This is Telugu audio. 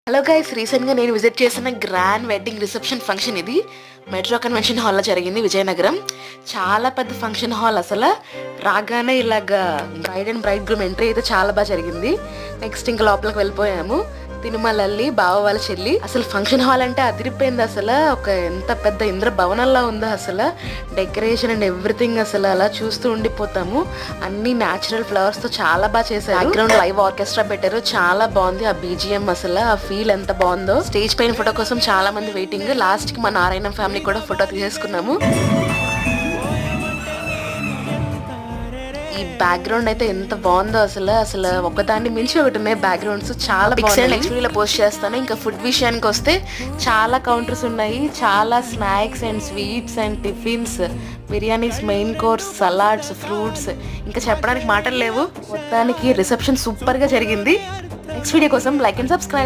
హలో గైస్, రీసెంట్గా నేను విజిట్ చేసిన గ్రాండ్ వెడ్డింగ్ రిసెప్షన్ ఫంక్షన్ ఇది మెట్రో కన్వెన్షన్ హాల్లో జరిగింది, విజయనగరం. చాలా పెద్ద ఫంక్షన్ హాల్. అసలు రాగానే ఇలాగా bride and braid groom entry అయితే చాలా బాగా జరిగింది. నెక్స్ట్ ఇంకా లోపలికి వెళ్ళిపోయాము. తిరుమలల్లి బావ వాళ్ళ చెల్లి. అసలు ఫంక్షన్ హాల్ అంటే అదిరిపోయింది. అసలు ఒక ఎంత పెద్ద ఇంద్ర భవనంలా ఉందో. అసలు డెకరేషన్ అండ్ ఎవ్రీథింగ్ అసలు అలా చూస్తూ ఉండిపోతాము. అన్ని న్యాచురల్ ఫ్లవర్స్ తో చాలా బాగా చేశారు. బ్యాక్గ్రౌండ్ లైవ్ ఆర్కెస్ట్రా పెట్టారు, చాలా బాగుంది. ఆ బీజిఎం అసలు ఆ ఫీల్ ఎంత బాగుందో. స్టేజ్ పైన ఫోటో కోసం చాలా మంది వెయిటింగ్. లాస్ట్ కి మా నారాయణం ఫ్యామిలీ కూడా ఫోటో తీసేసుకున్నాము. ఈ బ్యాక్గ్రౌండ్ అయితే ఎంత బాగుందో. అసలు ఒకదాన్ని మించి ఒకటి ఉన్నాయి బ్యాక్గ్రౌండ్స్. చాలా బాగుంది. నెక్స్ట్ వీడియోలో పోస్ట్ చేస్తాను. ఇంకా ఫుడ్ విషయానికి వస్తే చాలా కౌంటర్స్ ఉన్నాయి. చాలా snacks and sweets and tiffins, biryanis, main course, salads, fruits, ఇంకా చెప్పడానికి మాటలు లేవు. మొత్తానికి రిసెప్షన్ సూపర్ గా జరిగింది. నెక్స్ట్ వీడియో కోసం లైక్ అండ్ సబ్స్క్రైబ్.